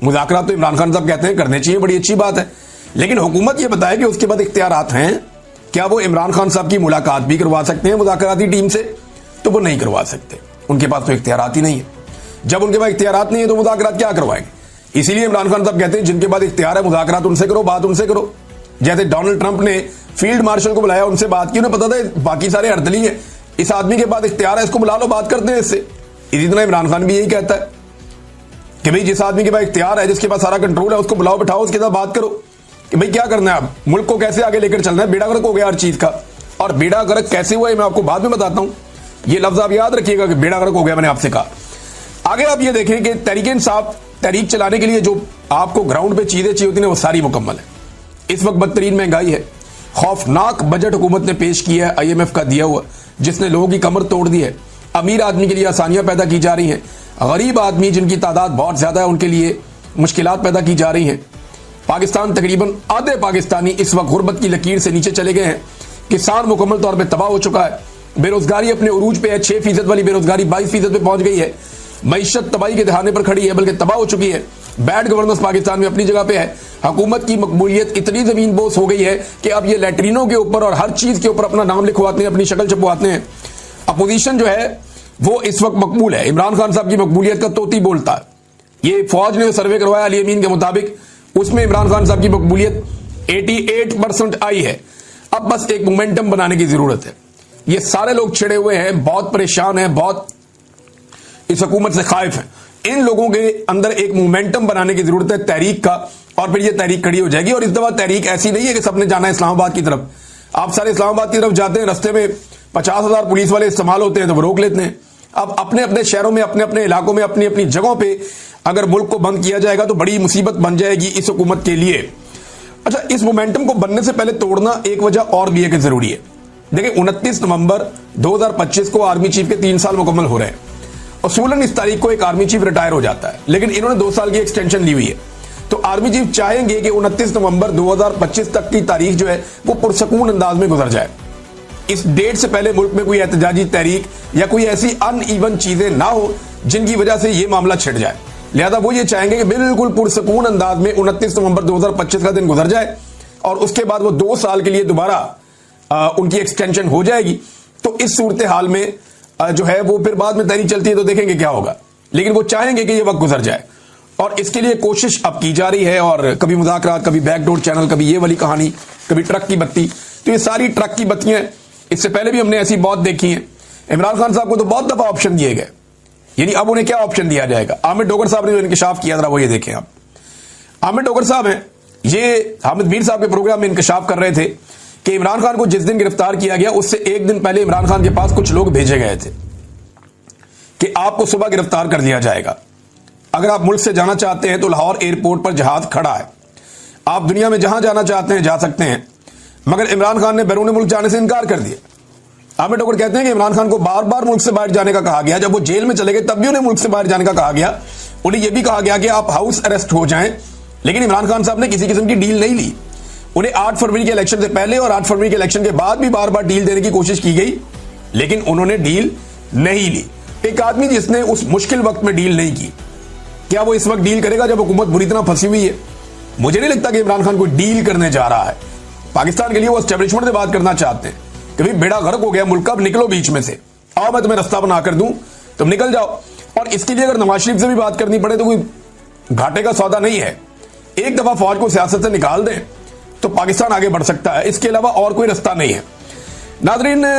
मुज़ाकरात तो इमरान खान साहब कहते हैं करने चाहिए, बड़ी अच्छी बात है, लेकिन हुकूमत ये बताए कि उसके बाद इख्तियारात हैं, क्या वो इमरान खान साहब की मुलाकात भी करवा सकते हैं मुज़ाकराती टीम से? तो वो नहीं करवा सकते, उनके पास तो इख्तियारात ही नहीं है। जब उनके पास इख्तियारात नहीं है तो मुज़ाकरात क्या करवाएंगे? इसीलिए इमरान खान साहब कहते हैं जिनके पास इख्तियार है मुज़ाकरात उनसे करो, बात उनसे करो। जैसे डोनाल्ड ट्रंप ने फील्ड मार्शल को बुलाया, उनसे बात की, उन्हें पता था बाकी सारे अर्दली है, इस आदमी के पास इख्तियार है, इसको बुला लो, बात करते हैं इससे। इसी तरह इमरान खान भी यही कहता है कि भाई जिस आदमी के पास इख्तियार है, जिसके पास सारा कंट्रोल है, उसको बुलाओ, बिठाओ, उसके साथ बात करो कि भाई क्या करना है, अब मुल्क को कैसे आगे लेकर चलना है। बेड़ा गर्क हो गया हर चीज का, और बेड़ा गर्क कैसे हुआ है मैं आपको बाद में बताता हूं, ये लफ्ज आप याद रखिएगा कि बेड़ा गर्क हो गया, मैंने आपसे कहा। आगे आप ये देखें कि तहरीक इंसाफ तहरीक चलाने के लिए जो आपको ग्राउंड पे चीजें चाहिए होती हैं वो सारी मुकम्मल है। इस वक्त बदतरीन महंगाई है, खौफनाक बजट हुकूमत ने पेश किया है IMF का दिया हुआ, जिसने लोगों की कमर तोड़ दी है। अमीर आदमी के लिए आसानियां पैदा की जा रही हैं, गरीब आदमी जिनकी तादाद बहुत ज्यादा है उनके लिए मुश्किलात पैदा की जा रही हैं। पाकिस्तान तकरीबन आधे पाकिस्तानी इस वक्त गुर्बत की लकीर से नीचे चले गए हैं। किसान मुकम्मल तौर पर तबाह हो चुका है, बेरोजगारी अपने उरूज पे है, 6% वाली बेरोजगारी 22% पे पहुंच गई है। मईशत तबाही के दहाने पर खड़ी है, बल्कि तबाह हो चुकी है। बैड गवर्नेंस पाकिस्तान में अपनी जगह पे है। हुकूमत की मकबूलियत इतनी जमीन बोस हो गई है कि अब ये लैट्रिनों के ऊपर और हर चीज के ऊपर अपना नाम लिखवाते हैं, अपनी शक्ल छपवाते हैं। अपोजिशन जो है वो इस वक्त मकबूल है, इमरान खान साहब की मकबूलियत का तोती बोलता है। ये फौज ने सर्वे करवाया अली अमीन के मुताबिक, उसमें इमरान खान साहब की मकबूलियत 88% आई है। अब बस एक मोमेंटम बनाने की जरूरत है। ये सारे लोग छिड़े हुए हैं, बहुत परेशान हैं, बहुत इस हुकूमत से खाइफ हैं। इन लोगों के अंदर एक मोमेंटम बनाने की जरूरत है तहरीक का, और फिर ये तहरीक खड़ी हो जाएगी। और इस दफा तहरीक ऐसी नहीं है कि सबने जाना है इस्लामाबाद की तरफ। आप सारे इस्लामाबाद की तरफ जाते हैं, रस्ते में 50,000 पुलिस वाले इस्तेमाल होते हैं तो वो रोक लेते हैं। अब अपने अपने शहरों में, अपने अपने इलाकों में, अपनी अपनी जगहों पे अगर मुल्क को बंद किया जाएगा तो बड़ी मुसीबत बन जाएगी इस हुकूमत के लिए। अच्छा, इस मोमेंटम को बनने से पहले तोड़ना एक वजह और भी है कि जरूरी है। देखिए 29 नवंबर 2025 को आर्मी चीफ के 3 साल मुकम्मल हो रहे हैं। असूलन इस तारीख को एक आर्मी चीफ रिटायर हो जाता है, लेकिन इन्होंने 2 साल की एक्सटेंशन ली हुई है। तो आर्मी चीफ चाहेंगे कि 29 नवंबर 2025 तक की तारीख जो है वो पुरसकून अंदाज में गुजर जाए। इस डेट से पहले मुल्क में कोई एहतजाजी तहरीक या कोई ऐसी अनइवन चीजें ना हो जिनकी वजह से ये मामला छिड़ जाए। लिहाजा वो ये चाहेंगे कि बिल्कुल पुरसकून अंदाज में 29 नवंबर 2025 का दिन गुजर जाए, और उसके बाद वो 2 साल के लिए दोबारा उनकी एक्सटेंशन हो जाएगी। तो इस सूरत हाल में जो है वो फिर बाद में तहरीक चलती है तो देखेंगे क्या होगा, लेकिन वो चाहेंगे कि ये वक्त गुजर जाए, और इसके लिए कोशिश अब की जा रही है। और कभी मुज़ाकरात, कभी बैकडोर चैनल, कभी ये वाली कहानी, कभी ट्रक की बत्ती। तो ये सारी ट्रक की बत्तियां इससे पहले भी हमने ऐसी बहुत देखी हैं। इमरान खान साहब को तो बहुत दफा ऑप्शन दिए गए, यानी अब उन्हें क्या ऑप्शन दिया जाएगा। आमिर डोगर साहब ने जो इंकशाफ किया, जरा वो ये देखें आप। आमिर डोगर साहब हैं, ये हामिद मीर साहब के प्रोग्राम में इंकशाफ कर रहे थे कि इमरान खान को जिस दिन गिरफ्तार किया गया उससे एक दिन पहले इमरान खान के पास कुछ लोग भेजे गए थे कि आपको सुबह गिरफ्तार कर लिया जाएगा, अगर आप मुल्क से जाना चाहते हैं तो लाहौर एयरपोर्ट पर जहाज खड़ा है, आप दुनिया में जहां जाना चाहते हैं जा सकते हैं। मगर इमरान खान ने बैरून मुल्क जाने से इनकार कर दिया। आमिर डोगर कहते हैं कि इमरान खान को बार बार मुल्क से बाहर जाने का कहा गया। जब वो जेल में चले गए तब भी उन्हें मुल्क से बाहर जाने का कहा गया। उन्हें यह भी कहा गया कि आप हाउस अरेस्ट हो जाएं, लेकिन इमरान खान साहब ने किसी किस्म की डील नहीं ली। उन्हें 8 फरवरी के इलेक्शन से पहले और 8 फरवरी के इलेक्शन के बाद भी बार बार डील देने की कोशिश की गई, लेकिन उन्होंने डील नहीं ली। एक आदमी जिसने उस मुश्किल वक्त में डील नहीं की, क्या वो इस वक्त डील करेगा जब हुकूमत बुरी तरह फंसी हुई है? मुझे नहीं लगता कि इमरान खान कोई डील करने जा रहा है। पाकिस्तान के लिए वो एस्टेब्लिशमेंट से बात करना चाहते हैं कि भाई बेड़ा गर्क हो गया मुल्क का, अब निकलो बीच में से, आओ मैं तुम्हें रास्ता बना कर दूं, तुम निकल जाओ। और इसके लिए अगर नवाज शरीफ से भी बात करनी पड़े तो कोई घाटे का सौदा नहीं है। एक दफा फौज को सियासत से निकाल दें तो पाकिस्तान आगे बढ़ सकता है, इसके अलावा और कोई रास्ता नहीं है। नाज़रीन,